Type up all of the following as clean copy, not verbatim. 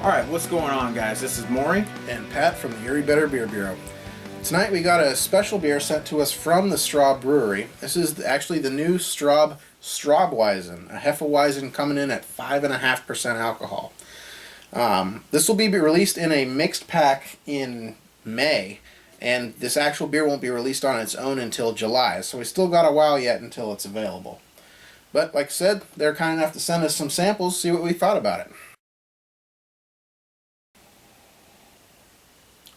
Alright, what's going on, guys? This is Maury. And Pat from the Erie Better Beer Bureau. Tonight we got a special beer sent to us from the Straub Brewery. This is actually the new Straubweizen, a Hefeweizen coming in at 5.5% alcohol. This will be released in a mixed pack in May, and this actual beer won't be released on its own until July, so we still got a while yet until it's available. But like I said, they're kind enough to send us some samples, see what we thought about it.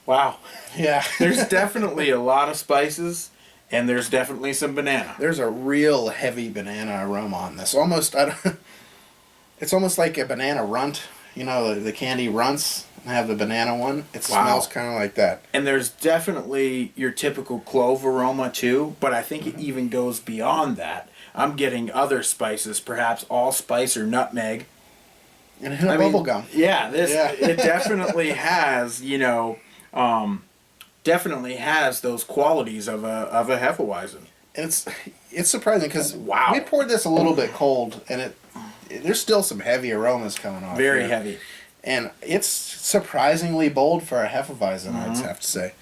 Wow. Yeah. There's definitely a lot of spices, and there's definitely some banana. There's a real heavy banana aroma on this. It's almost like a banana runt. You know, the candy runts have the banana one. It smells kind of like that. And there's definitely your typical clove aroma too, but I think it even goes beyond that. I'm getting other spices, perhaps allspice or nutmeg. And bubble gum. Yeah, it definitely has, definitely has those qualities of a Hefeweizen. And it's surprising because we poured this a little bit cold, and there's still some heavy aromas coming off. Very heavy. And it's surprisingly bold for a Hefeweizen, I'd have to say.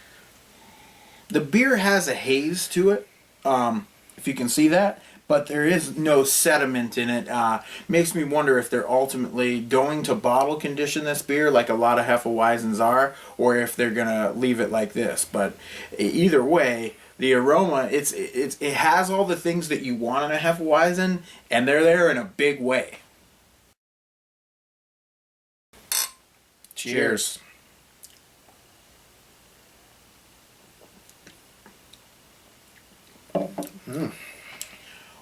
The beer has a haze to it, if you can see that, but there is no sediment in it. Makes me wonder if they're ultimately going to bottle condition this beer like a lot of Hefeweizens are, or if they're going to leave it like this. But either way, the aroma, it has all the things that you want in a Hefeweizen, and they're there in a big way. Cheers.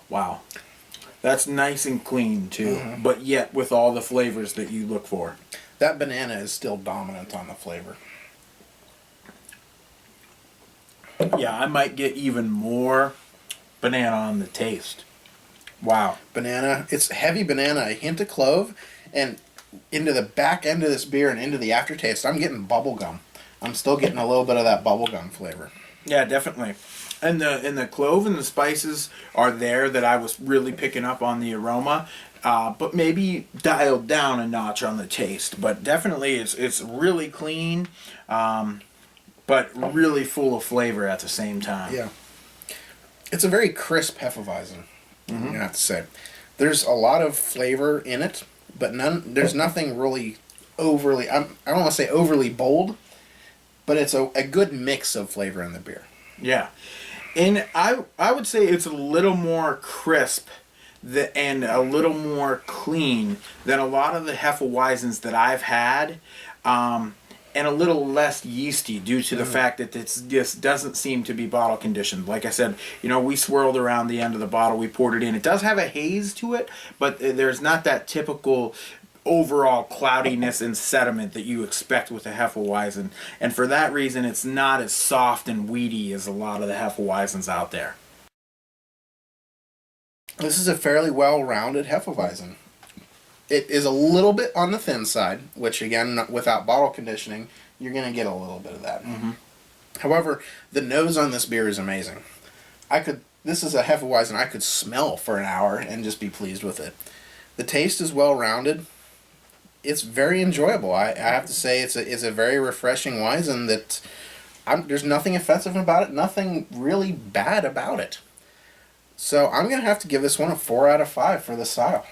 Wow. That's nice and clean, too, but yet with all the flavors that you look for. That banana is still dominant on the flavor. Yeah, I might get even more banana on the taste. Wow. Banana. It's heavy banana, a hint of clove, and into the back end of this beer and into the aftertaste, I'm getting bubble gum. I'm still getting a little bit of that bubble gum flavor. Yeah, definitely. And the clove and the spices are there that I was really picking up on the aroma, but maybe dialed down a notch on the taste. But definitely it's really clean, but really full of flavor at the same time. Yeah. It's a very crisp Hefeweizen, I have to say. There's a lot of flavor in it, but there's nothing really overly, I don't want to say overly bold, but it's a good mix of flavor in the beer. Yeah. And I would say it's a little more crisp and a little more clean than a lot of the Hefeweizens that I've had, and a little less yeasty due to the fact that it just doesn't seem to be bottle conditioned. Like I said, we swirled around the end of the bottle, we poured it in. It does have a haze to it, but there's not that typical overall cloudiness and sediment that you expect with a Hefeweizen, and for that reason it's not as soft and weedy as a lot of the Hefeweizens out there. This is a fairly well-rounded Hefeweizen. It is a little bit on the thin side, which again, without bottle conditioning, you're going to get a little bit of that. However, the nose on this beer is amazing. This is a Hefeweizen I could smell for an hour and just be pleased with it. The taste is well-rounded. It's very enjoyable. I have to say it's a very refreshing Weizen that there's nothing offensive about it, nothing really bad about it. So I'm going to have to give this one a 4 out of 5 for the style.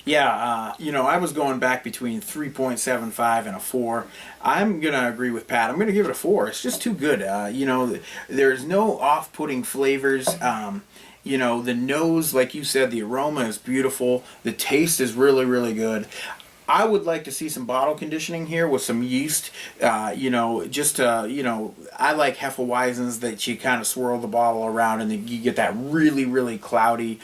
Yeah, I was going back between 3.75 and a 4. I'm going to agree with Pat. I'm going to give it a 4. It's just too good. There's no off-putting flavors. The nose, like you said, the aroma is beautiful. The taste is really, really good. I would like to see some bottle conditioning here with some yeast. I like Hefeweizens that you kind of swirl the bottle around and then you get that really, really cloudy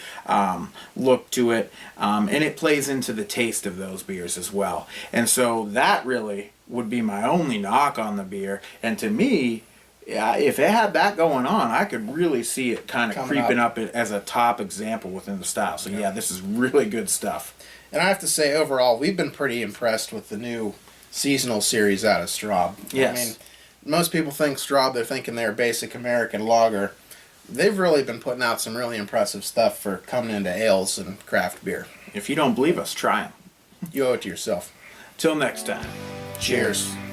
look to it. And it plays into the taste of those beers as well. And so that really would be my only knock on the beer. And to me, if it had that going on, I could really see it kind of creeping up as a top example within the style. So yeah, this is really good stuff. And I have to say, overall, we've been pretty impressed with the new seasonal series out of Straub. Yes. I mean, most people think Straub, they're thinking they're a basic American lager. They've really been putting out some really impressive stuff for coming into ales and craft beer. If you don't believe us, try them. You owe it to yourself. Till next time. Cheers.